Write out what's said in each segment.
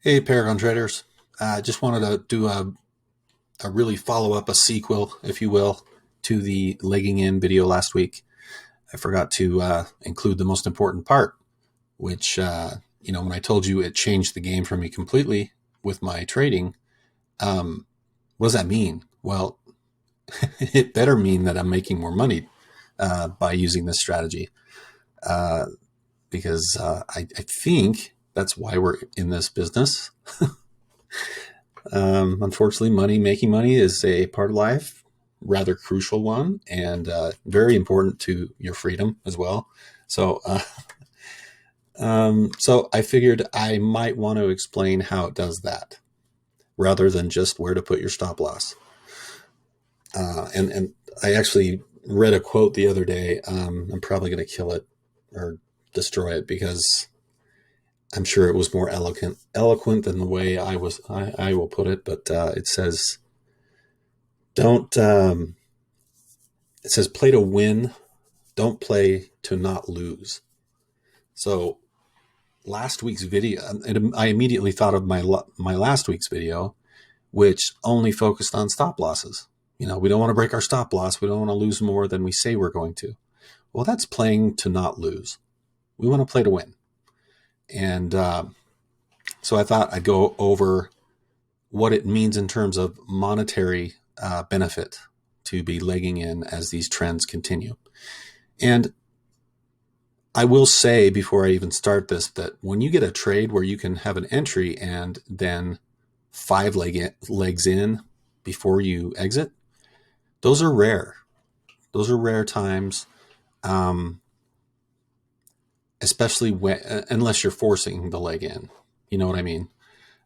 Hey, Paragon Traders. I just wanted to do a really follow up, a sequel, if you will, to the legging in video last week. I forgot to include the most important part, which, when I told you it changed the game for me completely with my trading, what does that mean? Well, it better mean that I'm making more money by using this strategy uh, because I think that's why we're in this business. Unfortunately, making money is a part of life, rather crucial one, and very important to your freedom as well. So I figured I might want to explain how it does that, rather than just where to put your stop loss. And I actually read a quote the other day. I'm probably going to kill it or destroy it because I'm sure it was more eloquent than the way I will put it. But it says, "Don't." It says, "Play to win, don't play to not lose." So last week's video, and I immediately thought of my last week's video, which only focused on stop losses. We don't want to break our stop loss. We don't want to lose more than we say we're going to. Well, that's playing to not lose. We want to play to win. And so I thought I'd go over what it means in terms of monetary benefit to be legging in as these trends continue. And I will say before I even start this that when you get a trade where you can have an entry and then legs in before you exit, those are rare. Those are rare times, especially unless you're forcing the leg in. You know what I mean?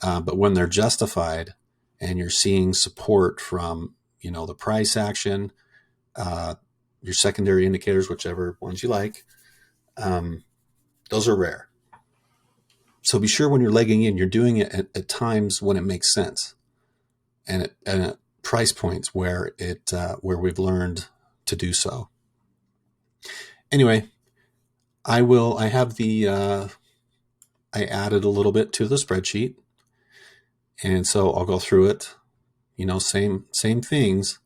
But when they're justified and you're seeing support from the price action, your secondary indicators, whichever ones you like, those are rare. So be sure when you're legging in, you're doing it at times when it makes sense, and at price points where we've learned to do so. Anyway, I have I added a little bit to the spreadsheet, and so I'll go through it. Same things,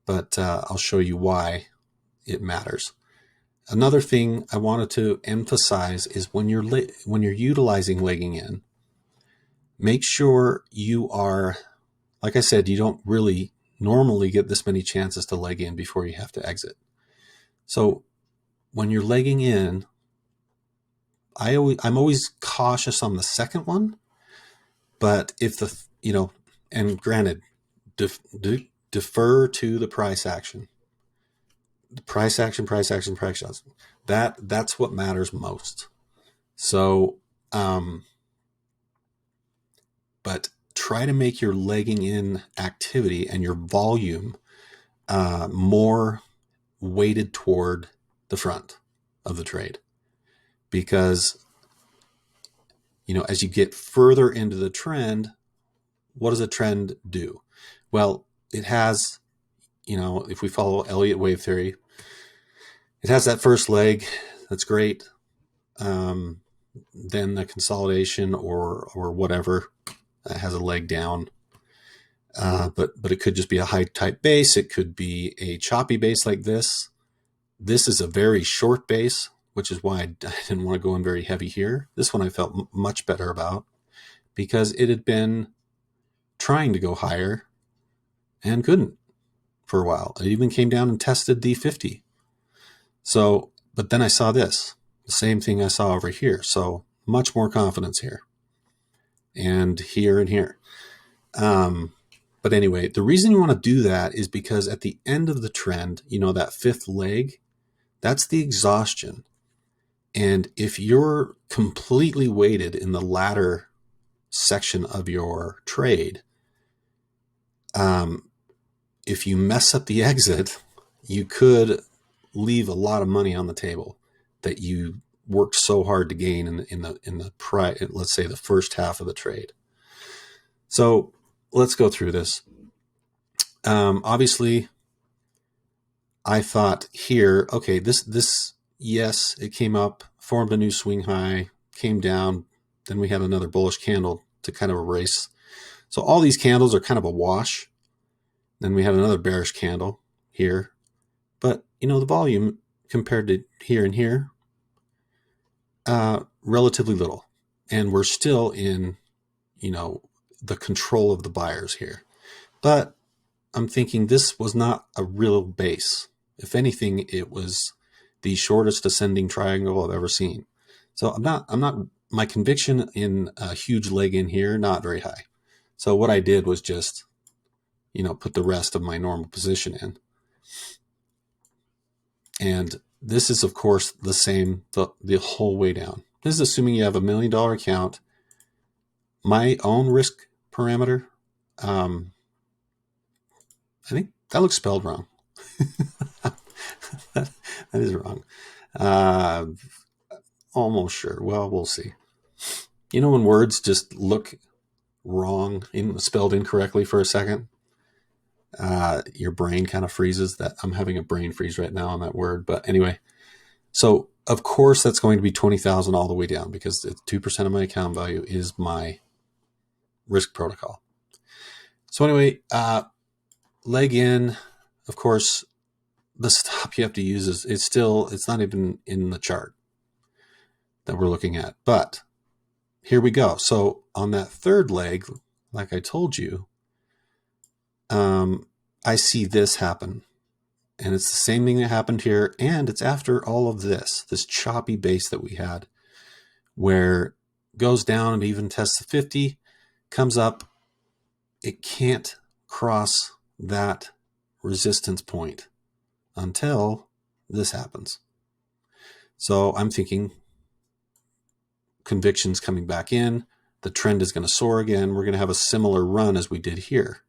but I'll show you why it matters. Another thing I wanted to emphasize is when you're utilizing legging in, make sure you are, like I said, you don't really normally get this many chances to leg in before you have to exit. So when you're legging in, I'm always cautious on the second one, but if and granted, defer to the price action. The price action, price action, price action. That's what matters most. So, but try to make your legging in activity and your volume more weighted toward the front of the trade, because as you get further into the trend, what does a trend do? Well, it has, if we follow Elliott wave theory, it has that first leg. That's great. Then the consolidation or whatever has a leg down. But it could just be a high type base. It could be a choppy base like this. This is a very short base, which is why I didn't want to go in very heavy here. This one I felt much better about because it had been trying to go higher and couldn't for a while. It even came down and tested the 50. So, but then I saw this, the same thing I saw over here. So much more confidence here and here and here. But anyway, the reason you want to do that is because at the end of the trend, that fifth leg, that's the exhaustion. And if you're completely weighted in the latter section of your trade, if you mess up the exit, you could leave a lot of money on the table that you worked so hard to gain in the let's say the first half of the trade. So let's go through this. Obviously, I thought here, okay, this yes, it came up, formed a new swing high, came down, then we had another bullish candle to kind of erase. So all these candles are kind of a wash. Then we had another bearish candle here. But, the volume compared to here and here, relatively little. And we're still in, the control of the buyers here. But I'm thinking this was not a real base. If anything, it was the shortest ascending triangle I've ever seen. So my conviction in a huge leg in here, not very high. So what I did was just, put the rest of my normal position in. And this is, of course, the same the whole way down. This is assuming you have $1 million account. My own risk parameter, I think that looks spelled wrong. that is wrong. Almost sure. Well, we'll see. When words just look wrong, spelled incorrectly for a second, your brain kind of freezes. That I'm having a brain freeze right now on that word. But anyway, so of course that's going to be 20,000 all the way down, because 2% of my account value is my risk protocol. So anyway, leg in, of course, the stop you have to use it's not even in the chart that we're looking at. But here we go. So on that third leg, like I told you, I see this happen. And it's the same thing that happened here. And it's after all of this choppy base that we had, where it goes down and even tests the 50, comes up. It can't cross that resistance point until this happens. So I'm thinking conviction's coming back in. The trend is going to soar again. We're going to have a similar run as we did here.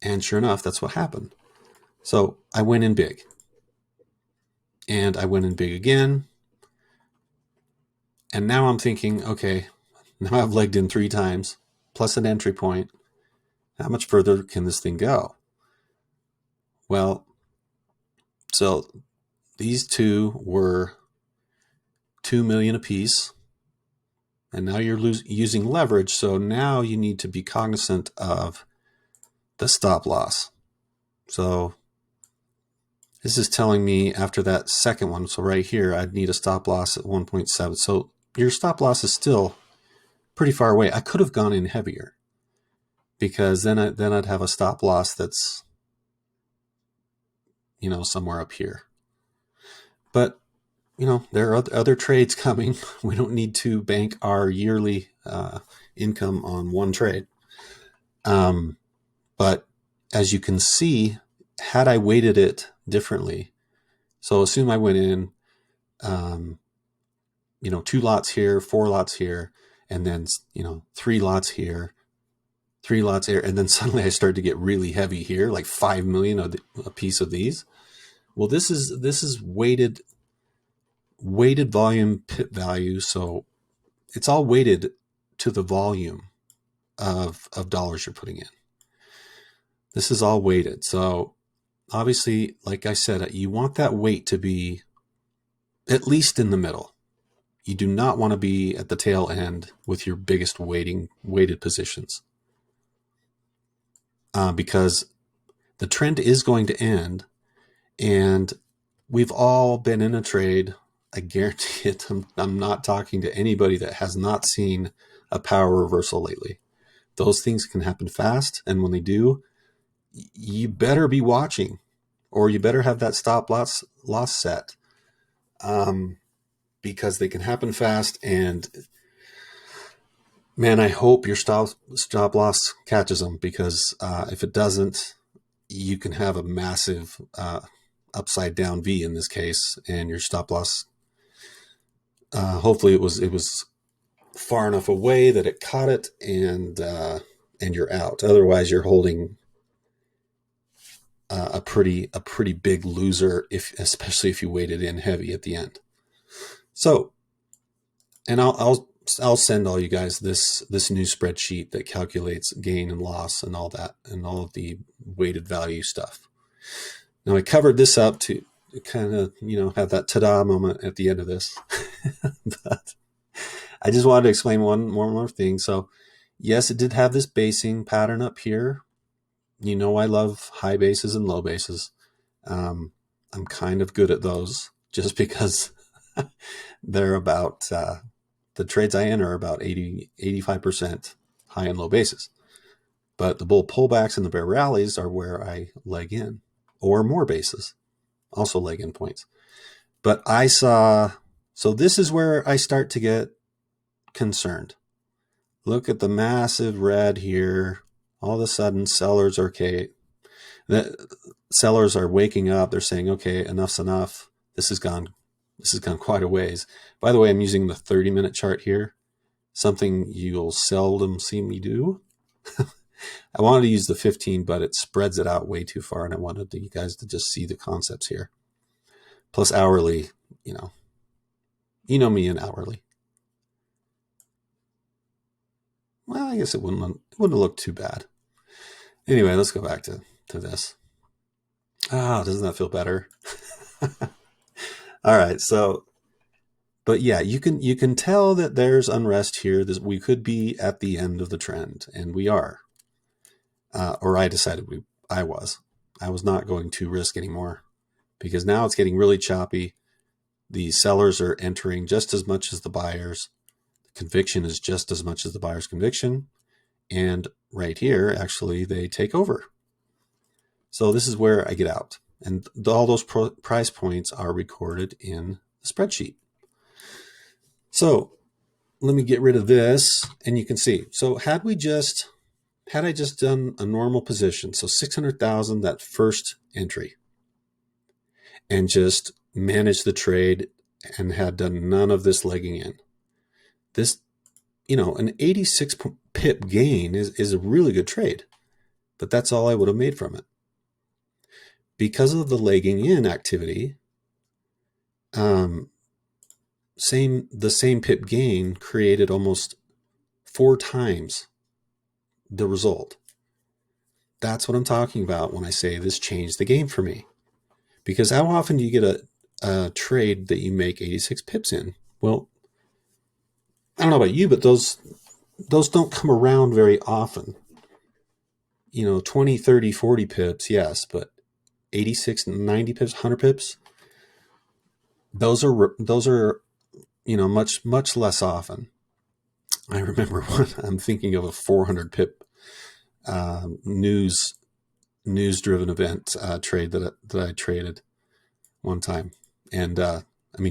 And sure enough, that's what happened. So I went in big. And I went in big again. And now I'm thinking, okay, now I've legged in 3 times, plus an entry point. How much further can this thing go? Well, so these two were 2 million apiece. And now you're using leverage. So now you need to be cognizant of the stop loss. So this is telling me after that second one, so right here, I'd need a stop loss at 1.7. So your stop loss is still pretty far away. I could have gone in heavier, because then I'd have a stop loss that's, somewhere up here. But, there are other trades coming. We don't need to bank our yearly income on one trade. But as you can see, had I weighted it differently, so assume I went in, 2 lots here, 4 lots here, and then, 3 lots here, 3 lots here, and then suddenly I start to get really heavy here, like 5 million a piece of these. Well, this is weighted volume pip value, so it's all weighted to the volume of dollars you're putting in. This is all weighted. So obviously, like I said, you want that weight to be at least in the middle. You do not want to be at the tail end with your biggest weighted positions, because the trend is going to end, and we've all been in a trade. I guarantee it. I'm not talking to anybody that has not seen a power reversal lately. Those things can happen fast, and when they do, you better be watching, or you better have that stop loss set, because they can happen fast. And man, I hope your stop loss catches them, because if it doesn't, you can have a massive upside down V in this case, and your stop loss. Hopefully, it was far enough away that it caught it, and you're out. Otherwise, you're holding a pretty big loser, especially if you weighted in heavy at the end. So, and I'll send all you guys this new spreadsheet that calculates gain and loss and all that, and all of the weighted value stuff. Now, I covered this up to kind of have that ta-da moment at the end of this, but I just wanted to explain one more thing. So yes, it did have this basing pattern up here. You know, I love high bases and low bases. I'm kind of good at those just because they're about, the trades I enter are about 85% high and low bases. But the bull pullbacks and the bear rallies are where I leg in, or more bases, also leg in points. But I saw, so this is where I start to get concerned. Look at the massive red here. All of a sudden, sellers are okay. The sellers are waking up. They're saying, okay, enough's enough. This has gone quite a ways. By the way, I'm using the 30-minute chart here, something you'll seldom see me do. I wanted to use the 15, but it spreads it out way too far, and I wanted you guys to just see the concepts here. Plus hourly, you know me in hourly. Well, I guess it wouldn't look too bad. Anyway, let's go back to this. Doesn't that feel better? All right, so, but yeah, you can tell that there's unrest here. We could be at the end of the trend, and we are. Or I decided I was not going to risk anymore, because now it's getting really choppy. The sellers are entering just as much as the buyers. The conviction is just as much as the buyer's conviction. And right here, actually, they take over. So this is where I get out. And all those price points are recorded in the spreadsheet. So let me get rid of this, and you can see. So had I just done a normal position, so 600,000, that first entry, and just managed the trade and had done none of this legging in, this, an 86 pip gain is a really good trade, but that's all I would have made from it. Because of the legging in activity, the same pip gain created almost 4 times the result. That's what I'm talking about when I say this changed the game for me. Because how often do you get a trade that you make 86 pips in? Well, I don't know about you, but those don't come around very often. 20, 30, 40 pips, yes, but 86, 90 pips, 100 pips, those are much, much less often. I remember I'm thinking of a 400 pip news driven event trade that I traded one time. And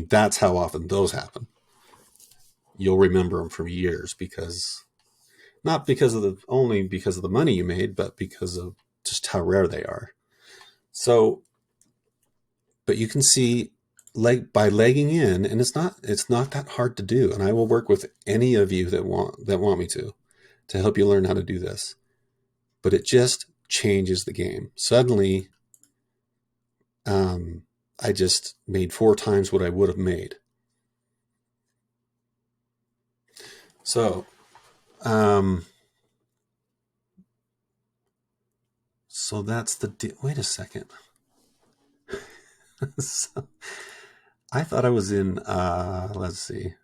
that's how often those happen. You'll remember them for years, not only because of the money you made, but because of just how rare they are. So, but you can see, by legging in, and it's not that hard to do. And I will work with any of you that want me to help you learn how to do this. But it just changes the game. Suddenly, I just made 4 times what I would have made. So, so that's wait a second. So, I thought I was in, let's see.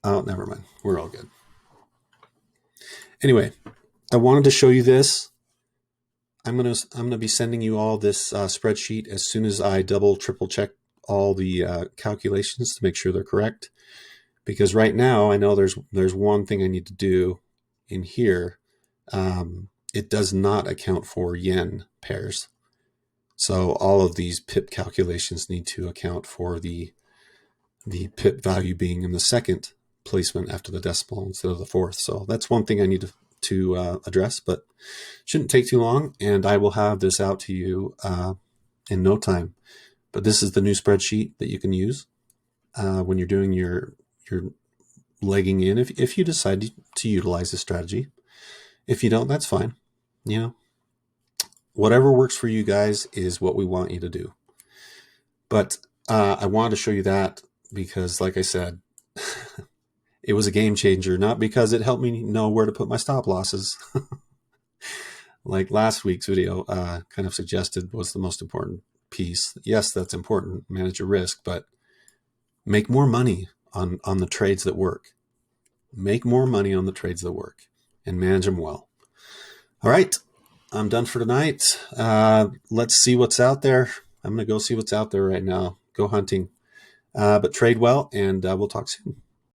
Oh, never mind. We're all good. Anyway, I wanted to show you this. I'm gonna be sending you all this spreadsheet as soon as I double, triple check all the calculations to make sure they're correct. Because right now I know there's one thing I need to do in here. It does not account for yen pairs. So all of these pip calculations need to account for the pip value being in the second placement after the decimal instead of the fourth. So that's one thing I need to address, but shouldn't take too long, and I will have this out to you in no time. But this is the new spreadsheet that you can use when you're doing your legging in, if you decide to utilize this strategy. If you don't, that's fine. Whatever works for you guys is what we want you to do. But I wanted to show you that because, like I said, it was a game changer, not because it helped me know where to put my stop losses. Like last week's video kind of suggested was the most important piece. Yes, that's important, manage your risk, but make more money on the trades that work. Make more money on the trades that work and manage them well. All right, I'm done for tonight. Let's see what's out there. I'm going to go see what's out there right now. Go hunting, but trade well, and we'll talk soon.